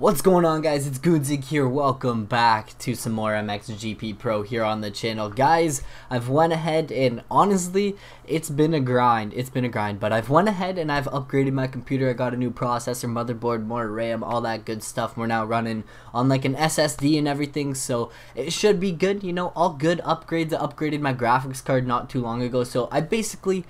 What's going on, guys? It's Goonzig here. Welcome back to some more MXGP Pro here on the channel. Guys, I've went ahead and honestly, it's been a grind, but I've went ahead and I've upgraded my computer. I got a new processor, motherboard, more RAM, all that good stuff. We're now running on like an SSD and everything, so it should be good, you know, all good upgrades. I upgraded my graphics card not too long ago, so I basically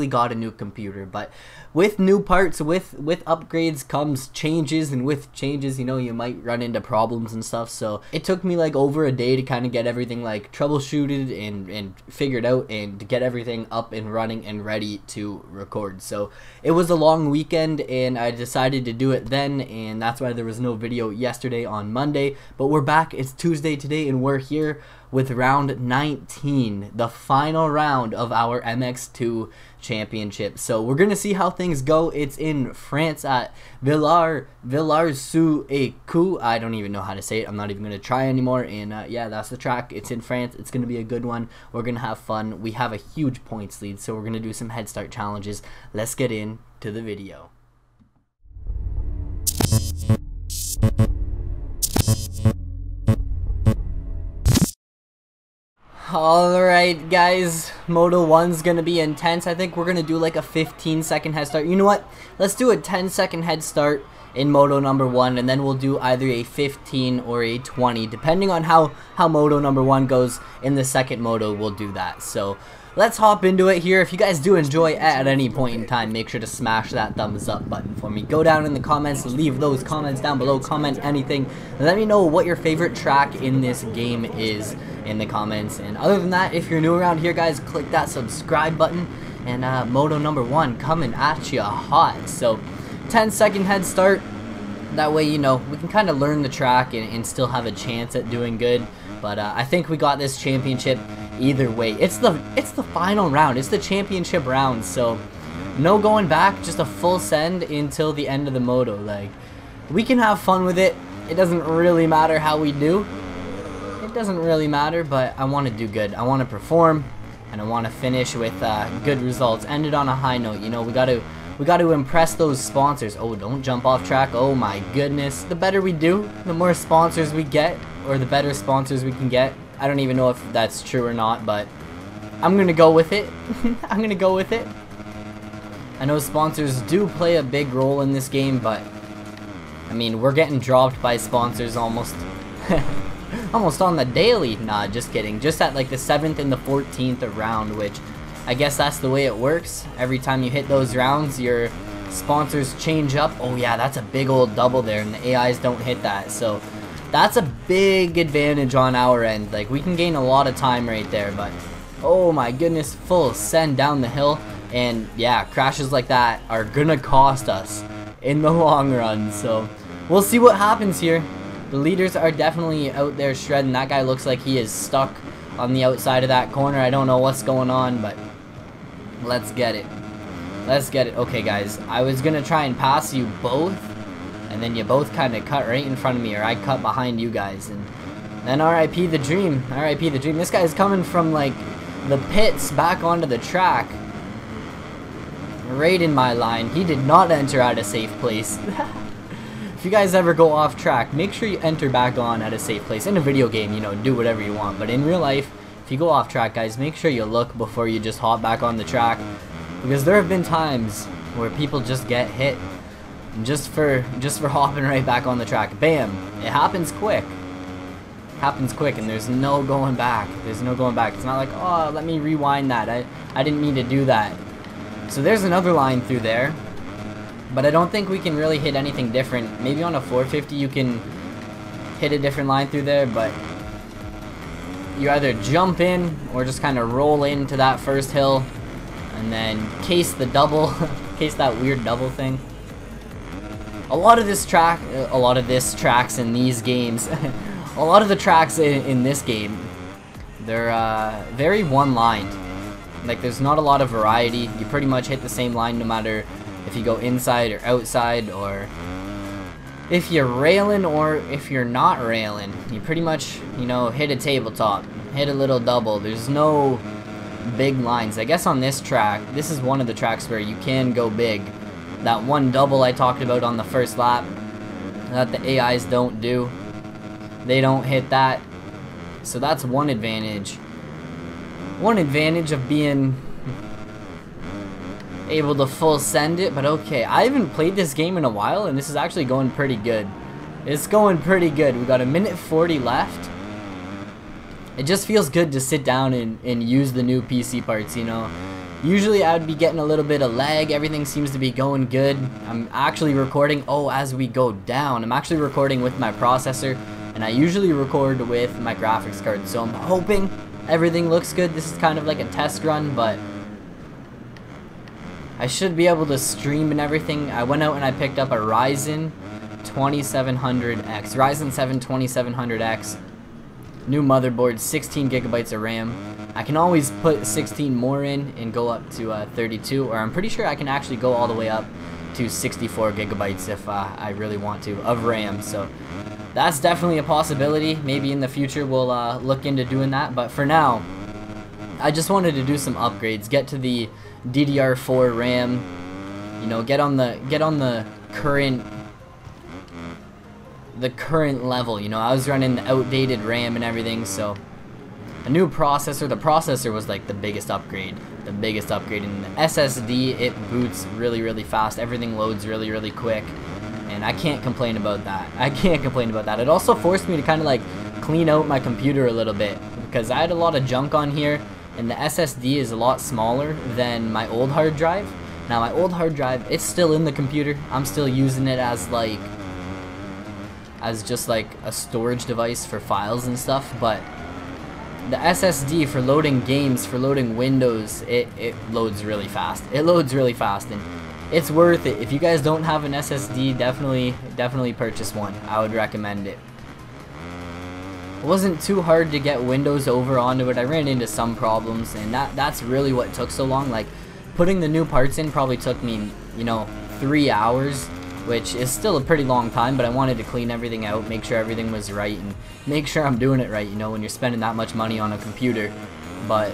got a new computer. But with new parts, with upgrades comes changes, and with changes, you know, you might run into problems and stuff. So it took me like over a day to kind of get everything like troubleshooted and figured out, and to get everything up and running and ready to record. So it was a long weekend and I decided to do it then, and that's why there was no video yesterday on Monday. But we're back, it's Tuesday today, and we're here with round 19, the final round of our MX2 championship. So we're gonna see how things go. It's in France at Villars-sous-Écoute. I don't even know how to say it. I'm not even gonna try anymore. And yeah, that's the track. It's in France. It's gonna be a good one. We're gonna have fun. We have a huge points lead, so we're gonna do some head start challenges. Let's get into the video. Alright guys, Moto 1's gonna be intense. I think we're gonna do like a 15-second head start. You know what? Let's do a 10-second head start in Moto number 1, and then we'll do either a 15 or a 20. Depending on how Moto number 1 goes in the second Moto, we'll do that. So let's hop into it here. If you guys do enjoy at any point in time, make sure to smash that thumbs up button for me. Go down in the comments, leave those comments down below, comment anything. Let me know what your favorite track in this game is in the comments. And other than that, if you're new around here, guys, click that subscribe button. And Moto number 1 coming at you hot. So 10-second head start. That way, you know, we can kind of learn the track and still have a chance at doing good. But I think we got this championship either way. It's the final round. It's the championship round. So no going back. Just a full send until the end of the Moto. Like, we can have fun with it. It doesn't really matter how we do. It doesn't really matter, but I want to do good. I want to perform, and I want to finish with good results. End it on a high note. You know, we got to impress those sponsors. Oh, don't jump off track. Oh my goodness. The better we do, the more sponsors we get, or the better sponsors we can get. I don't even know if that's true or not, but I'm gonna go with it. I'm gonna go with it. I know sponsors do play a big role in this game, but I mean, we're getting dropped by sponsors almost almost on the daily. Nah, just kidding. Just at like the 7th and the 14th round, which I guess that's the way it works. Every time you hit those rounds, your sponsors change up. Oh yeah, that's a big old double there, and the AIs don't hit that. So that's a big advantage on our end. Like, we can gain a lot of time right there. But oh my goodness, full send down the hill. And yeah, crashes like that are gonna cost us in the long run. So we'll see what happens here. The leaders are definitely out there shredding. That guy looks like he is stuck on the outside of that corner. I don't know what's going on, but let's get it. Let's get it. Okay, guys, I was gonna try and pass you both, and then you both kind of cut right in front of me, or I cut behind you guys, and then RIP the dream. RIP the dream. This guy's coming from like the pits back onto the track, right in my line. He did not enter at a safe place. If you guys ever go off track, make sure you enter back on at a safe place. In a video game, you know, do whatever you want, but in real life, if you go off track, guys, make sure you look before you just hop back on the track, because there have been times where people just get hit just for hopping right back on the track. Bam! It happens quick. Happens quick, and there's no going back. There's no going back. It's not like, oh, let me rewind that. I didn't mean to do that. So there's another line through there, but I don't think we can really hit anything different. Maybe on a 450 you can hit a different line through there, but you either jump in or just kind of roll into that first hill and then case the double, case that weird double thing. A lot of this tracks in these games, a lot of the tracks in this game, they're very one-lined. Like, there's not a lot of variety. You pretty much hit the same line no matter if you go inside or outside, or if you're railing or if you're not railing. You pretty much, you know, hit a tabletop, hit a little double. There's no big lines. I guess on this track, this is one of the tracks where you can go big. That one double I talked about on the first lap, that the AIs don't do. They don't hit that. So that's one advantage. One advantage of being able to full send it. But okay, I haven't played this game in a while, and this is actually going pretty good. It's going pretty good. We got a minute 40 left. It just feels good to sit down and use the new PC parts, you know. Usually I would be getting a little bit of lag. Everything seems to be going good. I'm actually recording, as we go down, I'm actually recording with my processor, and I usually record with my graphics card. So I'm hoping everything looks good. This is kind of like a test run, but I should be able to stream and everything. I went out and I picked up a Ryzen 2700X, Ryzen 7 2700X. New motherboard, 16 gigabytes of RAM. I can always put 16 more in and go up to 32, or I'm pretty sure I can actually go all the way up to 64 gigabytes if I really want to, of RAM. So that's definitely a possibility. Maybe in the future we'll look into doing that, but for now I just wanted to do some upgrades, get to the DDR4 RAM, you know, get on the current level. You know, I was running the outdated RAM and everything, so a new processor. The processor was like the biggest upgrade. In the SSD, it boots really fast. Everything loads really quick, and I can't complain about that. It also forced me to kind of like clean out my computer a little bit, because I had a lot of junk on here, and the SSD is a lot smaller than my old hard drive. Now my old hard drive, it's still in the computer. I'm still using it as just like a storage device for files and stuff, but the SSD for loading games, for loading Windows, it loads really fast. It loads really fast, and it's worth it. If you guys don't have an SSD, definitely purchase one. I would recommend it. It wasn't too hard to get Windows over onto it. I ran into some problems, and that's really what took so long. Like, putting the new parts in probably took me, you know, 3 hours, which is still a pretty long time, but I wanted to clean everything out, make sure everything was right, and make sure I'm doing it right, you know, when you're spending that much money on a computer. But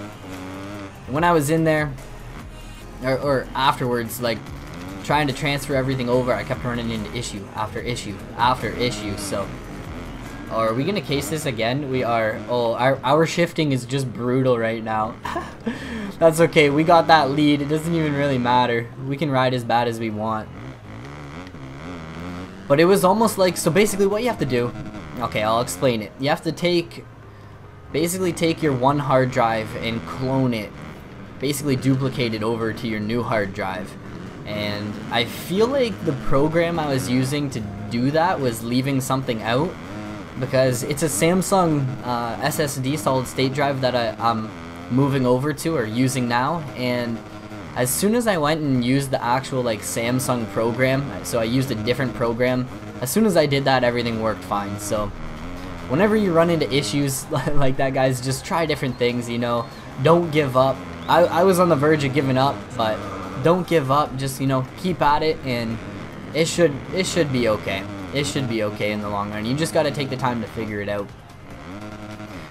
when I was in there, or afterwards, like, trying to transfer everything over, I kept running into issue after issue after issue. So, are we gonna case this again? We are. Oh, our shifting is just brutal right now. That's okay, we got that lead. It doesn't even really matter. We can ride as bad as we want. But it was almost like, so basically what you have to do, okay, I'll explain it. You have to basically take your one hard drive and clone it, basically duplicate it over to your new hard drive. And I feel like the program I was using to do that was leaving something out, because it's a Samsung SSD solid state drive that I'm moving over to, or using now, and as soon as I went and used the actual like Samsung program, so I used a different program, as soon as I did that, everything worked fine. So whenever you run into issues like that, guys, just try different things, you know. Don't give up. I was on the verge of giving up, but don't give up. Just, you know, keep at it, and it should be okay. It should be okay in the long run. You just got to take the time to figure it out.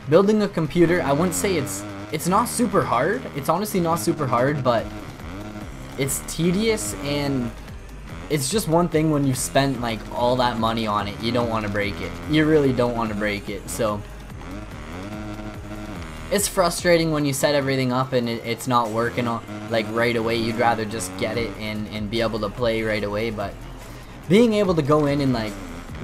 Building a computer, I wouldn't say it's not super hard. It's honestly not super hard, but it's tedious, and it's just one thing when you've spent like all that money on it. You don't want to break it. You really don't want to break it. So it's frustrating when you set everything up and it's not working like right away. You'd rather just get it and be able to play right away, but being able to go in and like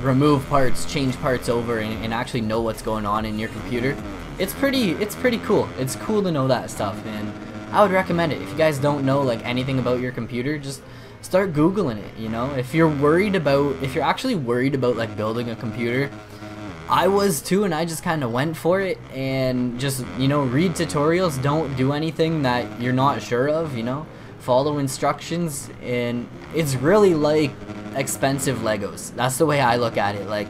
remove parts, change parts over, and actually know what's going on in your computer, it's pretty cool. It's cool to know that stuff, and I would recommend it. If you guys don't know like anything about your computer, just start Googling it, you know. If you're actually worried about like building a computer, I was too, and I just kind of went for it, and just, you know, read tutorials. Don't do anything that you're not sure of, you know. Follow instructions, and it's really like expensive Legos. That's the way I look at it. Like,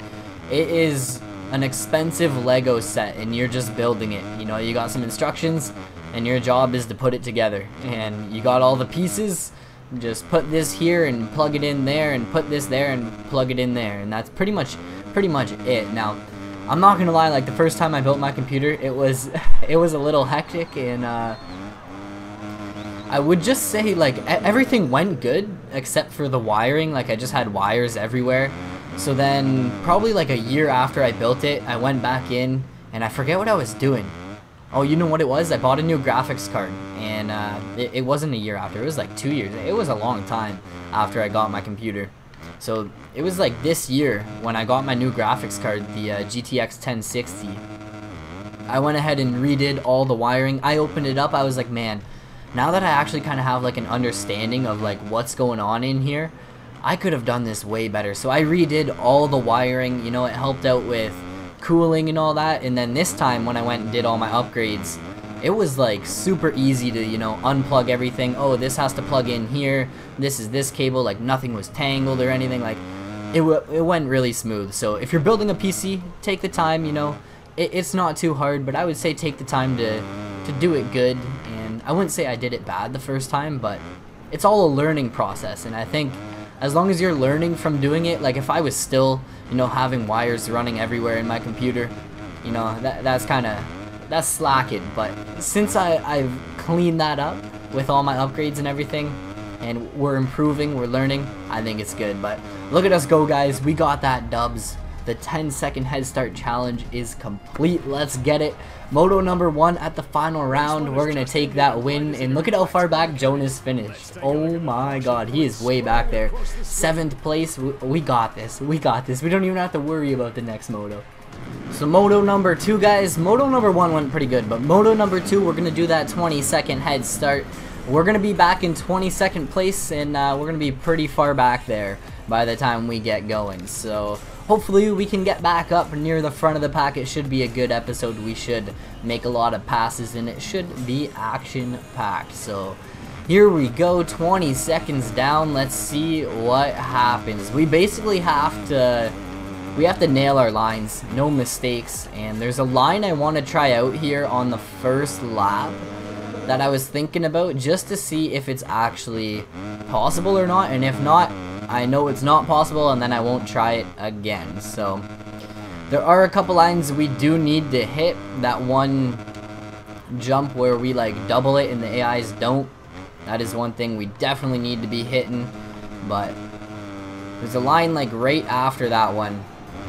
it is an expensive Lego set, and you're just building it, you know. You got some instructions, and your job is to put it together, and you got all the pieces. Just put this here and plug it in there, and put this there and plug it in there, and that's pretty much it. Now, I'm not gonna lie, like the first time I built my computer, it was a little hectic, and I would just say like everything went good except for the wiring. Like, I just had wires everywhere, So then probably like a year after I built it, I went back in and I forget what I was doing. Oh, you know what it was? I bought a new graphics card, and it wasn't a year after. It was like 2 years. It was a long time after I got my computer. So it was like this year when I got my new graphics card, the GTX 1060. I went ahead and redid all the wiring. I opened it up. I was like, man, now that I actually kind of have like an understanding of like what's going on in here, I could have done this way better. So I redid all the wiring. You know, it helped out with cooling and all that. And then this time when I went and did all my upgrades, it was like super easy to, you know, unplug everything. Oh, this has to plug in here. This is this cable. Like nothing was tangled or anything. Like it went really smooth. So if you're building a PC, take the time. You know, it's not too hard, but I would say take the time to do it good. And I wouldn't say I did it bad the first time, but it's all a learning process. And I think as long as you're learning from doing it, like if I was still, you know, having wires running everywhere in my computer, you know, that's slacking. But since I've cleaned that up with all my upgrades and everything, and we're improving, we're learning, I think it's good. But look at us go, guys. We got that dubs. The 10-second head start challenge is complete. Let's get it. Moto number 1 at the final round. We're going to take that win. And look at how far back Jonas finished. Oh my god, he is way back there. 7th place. We got this. We got this. We don't even have to worry about the next moto. So moto number 2, guys. Moto number 1 went pretty good. But moto number 2, we're going to do that 20-second head start. We're going to be back in 22nd place. And we're going to be pretty far back there by the time we get going. So hopefully we can get back up near the front of the pack. It should be a good episode. We should make a lot of passes and it should be action packed. So here we go, 20 seconds down. Let's see what happens. We basically have to nail our lines, no mistakes. And there's a line I want to try out here on the first lap that I was thinking about, just to see if it's actually possible or not. And if not, I know it's not possible, and then I won't try it again. So there are a couple lines we do need to hit. That one jump where we like double it and the AIs don't, that is one thing we definitely need to be hitting. But there's a line like right after that one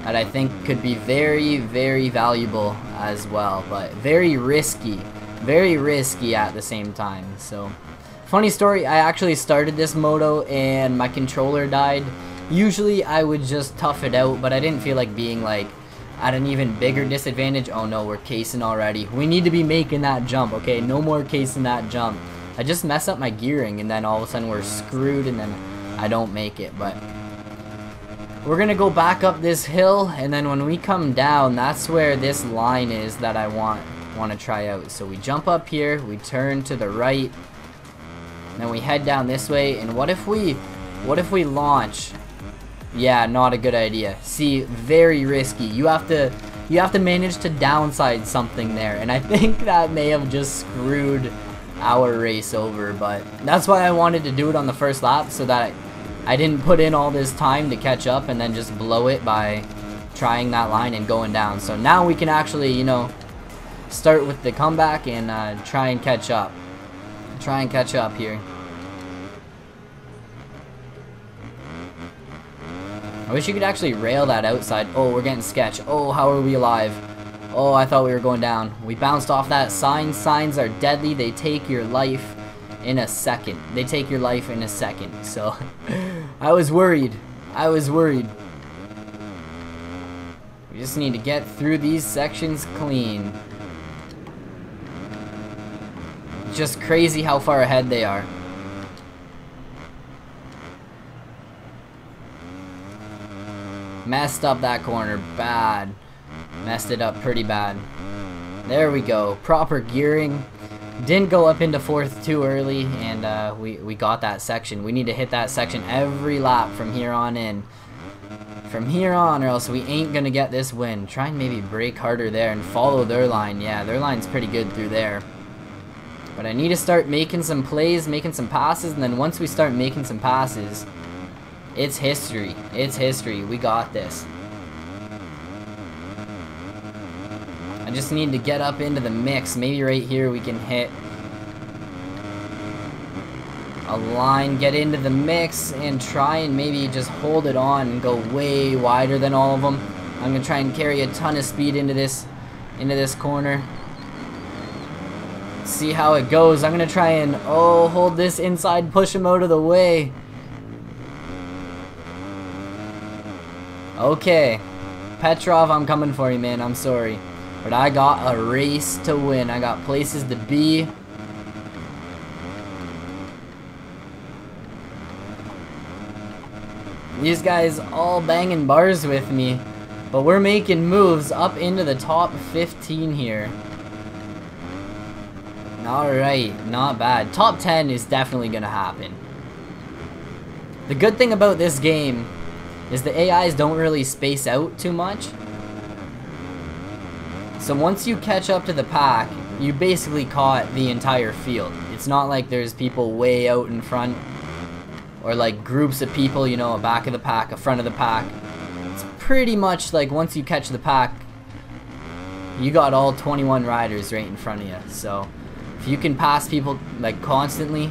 that I think could be very, very valuable as well, but very risky at the same time. So funny story, I actually started this moto and my controller died. Usually I would just tough it out, but I didn't feel like being like at an even bigger disadvantage. Oh no, we're casing already. We need to be making that jump, okay? No more casing that jump. I just mess up my gearing and then all of a sudden we're screwed and then I don't make it. But we're gonna go back up this hill, and then when we come down, that's where this line is that I want to try out. So we jump up here, we turn to the right, then we head down this way. And what if we launch? Yeah, not a good idea. See, very risky. You have to manage to downside something there, and I think that may have just screwed our race over. But that's why I wanted to do it on the first lap, so that I didn't put in all this time to catch up and then just blow it by trying that line and going down. So now we can actually, you know, start with the comeback and try and catch up. Try and catch up here. I wish you could actually rail that outside. Oh, we're getting sketch. Oh, how are we alive? Oh, I thought we were going down. We bounced off that sign. Signs are deadly. They take your life in a second. They take your life in a second. So I was worried. I was worried. We just need to get through these sections clean. Just crazy how far ahead they are. Messed up that corner bad. Messed it up pretty bad. There we go. Proper gearing. Didn't go up into 4th too early, and we got that section. We need to hit that section every lap from here on in. From here on, or else we ain't gonna get this win. Try and maybe brake harder there and follow their line. Yeah, their line's pretty good through there. But I need to start making some plays, making some passes, and then once we start making some passes, it's history. It's history. We got this. I just need to get up into the mix. Maybe right here we can hit Align, get into the mix, and try and maybe just hold it on and go way wider than all of them. I'm gonna try and carry a ton of speed into this corner. See how it goes. I'm gonna try and hold this inside, push him out of the way. Okay, Petrov, I'm coming for you, man. I'm sorry, but I got a race to win. I got places to be. These guys all banging bars with me, but we're making moves up into the top 15 here. Alright, not bad. Top 10 is definitely gonna happen. The good thing about this game is the AIs don't really space out too much. So once you catch up to the pack, you basically caught the entire field. It's not like there's people way out in front, or like groups of people, you know, a back of the pack, a front of the pack. It's pretty much like once you catch the pack, you got all 21 riders right in front of you. So if you can pass people like constantly,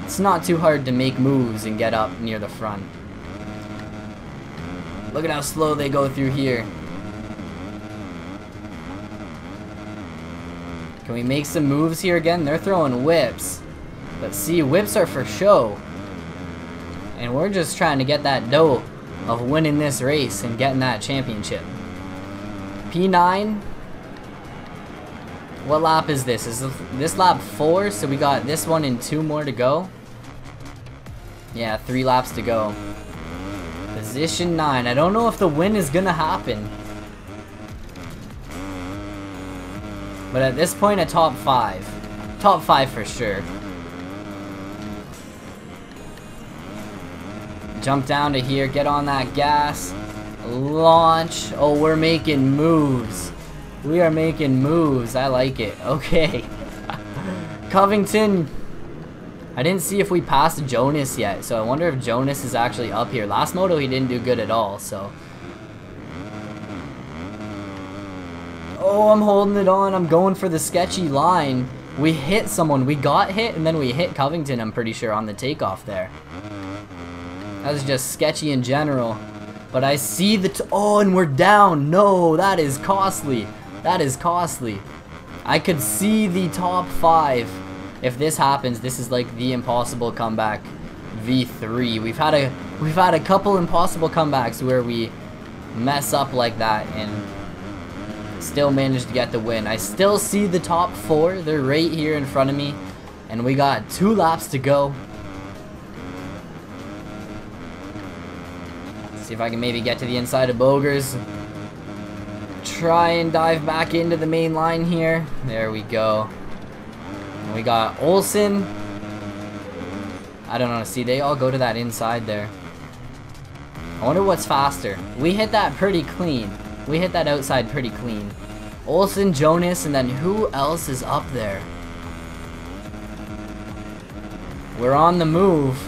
it's not too hard to make moves and get up near the front. Look at how slow they go through here. Can we make some moves here again? They're throwing whips. But see, whips are for show. And we're just trying to get that dough of winning this race and getting that championship. P9. What lap is this? Is this lap 4? So we got this one and 2 more to go. Yeah, 3 laps to go. Position 9. I don't know if the win is gonna happen. But at this point, a top 5. Top 5 for sure. Jump down to here, get on that gas. Launch. Oh, we're making moves. We are making moves. I like it. Okay. Covington. I didn't see if we passed Jonas yet, so I wonder if Jonas is actually up here. Last moto he didn't do good at all, so. Oh, I'm holding it on. I'm going for the sketchy line. We hit someone. We got hit, and then we hit Covington, I'm pretty sure, on the takeoff there. That was just sketchy in general. But I see the... oh, and we're down. No, that is costly. That is costly. I could see the top 5. If this happens, this is like the impossible comeback V3. We've had a couple impossible comebacks where we mess up like that and still manage to get the win. I still see the top 4. They're right here in front of me, and we got 2 laps to go. See if I can maybe get to the inside of Bogers. Try and dive back into the main line here. There we go. And we got Olsen. I don't know. See, they all go to that inside there. I wonder what's faster. We hit that pretty clean. We hit that outside pretty clean. Olsen, Jonas, and then who else is up there? We're on the move.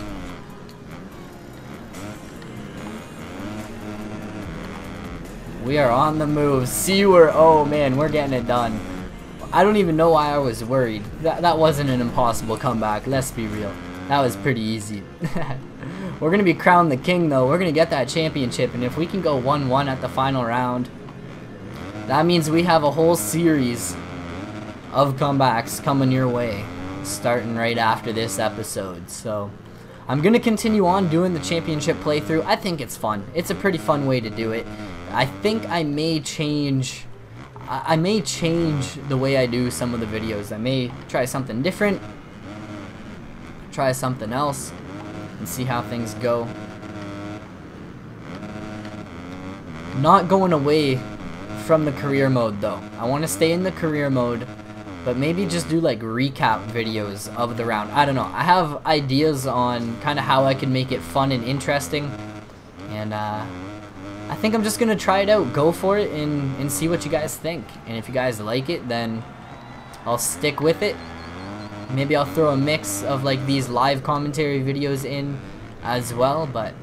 We are on the move. Sewer. Oh man, we're getting it done. I don't even know why I was worried. That wasn't an impossible comeback. Let's be real. That was pretty easy. We're going to be crowned the king though. We're going to get that championship. And if we can go 1-1 at the final round, that means we have a whole series of comebacks coming your way, starting right after this episode. So I'm going to continue on doing the championship playthrough. I think it's fun. It's a pretty fun way to do it. I think I may change the way I do some of the videos. I may try something different, try something else, and see how things go. Not going away from the career mode though. I want to stay in the career mode, but maybe just do like recap videos of the round. I don't know. I have ideas on kind of how I can make it fun and interesting, and I think I'm just gonna try it out, go for it, and see what you guys think. And if you guys like it, then I'll stick with it. Maybe I'll throw a mix of like these live commentary videos in as well, but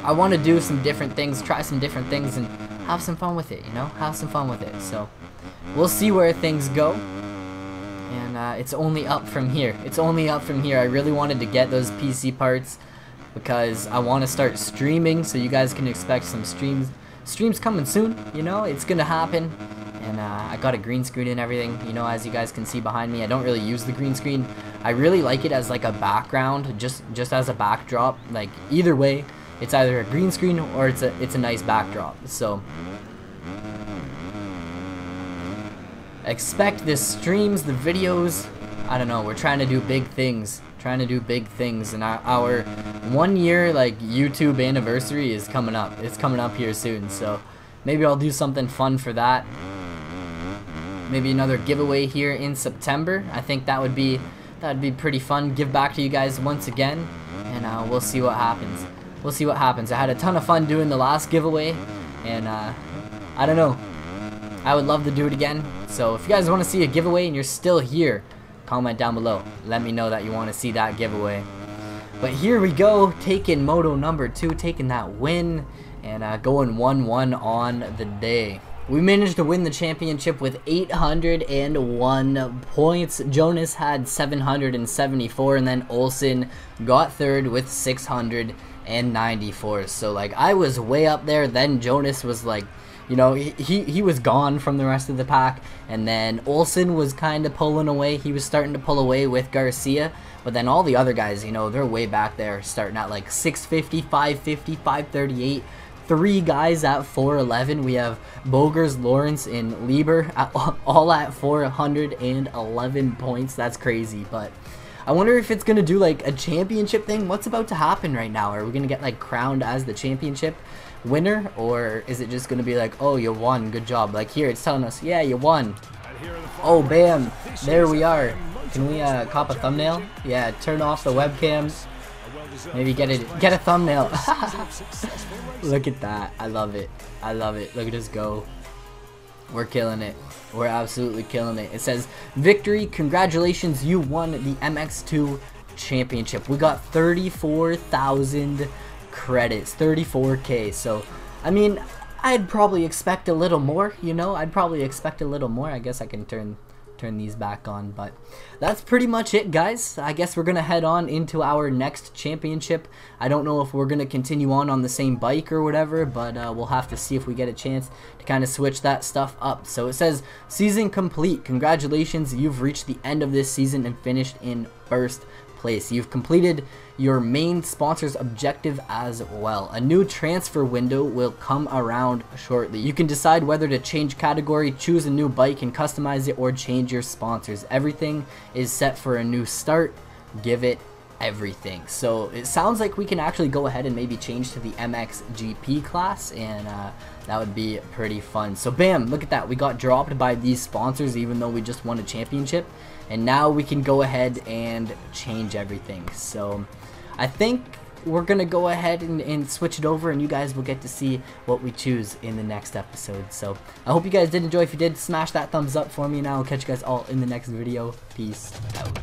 I want to do some different things, try some different things, and have some fun with it, you know? Have some fun with it. So we'll see where things go. and it's only up from here. It's only up from here. I really wanted to get those PC parts because I want to start streaming, so you guys can expect some streams coming soon. You know, it's gonna happen. And I got a green screen and everything, you know, as you guys can see behind me. I don't really use the green screen. I really like it as like a background, just as a backdrop. Like either way, it's either a green screen or it's a nice backdrop. So expect the streams, the videos. I don't know, we're trying to do big things. And our 1 year like YouTube anniversary is coming up. It's coming up here soon, so maybe I'll do something fun for that. Maybe another giveaway here in September. I think that would be pretty fun. Give back to you guys once again, and we'll see what happens. We'll see what happens. I had a ton of fun doing the last giveaway, and I don't know. I would love to do it again. So if you guys want to see a giveaway and you're still here, comment down below. Let me know that you want to see that giveaway. But here we go, taking Moto number 2, taking that win, and going 1-1 on the day. We managed to win the championship with 801 points. Jonas had 774, and then Olsen got third with 694. So like I was way up there. Then Jonas was like, you know, he was gone from the rest of the pack, and then Olsen was kind of pulling away. He was starting to pull away with Garcia, but then all the other guys, you know, they're way back there, starting at like 650, 550, 538. 3 guys at 411. We have Bogers, Lawrence, and Lieber all at 411 points. That's crazy. But I wonder if it's gonna do like a championship thing. What's about to happen right now? Are we gonna get like crowned as the championship winner, or is it just gonna be like, oh, you won, good job? Like here it's telling us, yeah, you won. Oh, bam, there we are. Can we cop a thumbnail? Yeah, turn off the webcam. Maybe get a thumbnail. Look at that. I love it. I love it. Look at us go. We're killing it. We're absolutely killing it. It says, victory, congratulations, you won the MX2 championship. We got 34,000 credits, 34K. So, I mean, I'd probably expect a little more, you know? I'd probably expect a little more. I guess I can turn these back on, but that's pretty much it, guys. I guess we're gonna head on into our next championship. I don't know if we're gonna continue on the same bike or whatever, but we'll have to see if we get a chance to kind of switch that stuff up. So it says, season complete, congratulations, you've reached the end of this season and finished in first place. You've completed your main sponsor's objective as well. A new transfer window will come around shortly. You can decide whether to change category, choose a new bike and customize it, or change your sponsors. Everything is set for a new start. Give it everything. So it sounds like we can actually go ahead and maybe change to the MXGP class, and that would be pretty fun. So bam, look at that. We got dropped by these sponsors even though we just won a championship, and now we can go ahead and change everything. So I think we're gonna go ahead and switch it over, and you guys will get to see what we choose in the next episode. So I hope you guys did enjoy. If you did, smash that thumbs up for me, and I will catch you guys all in the next video. Peace out.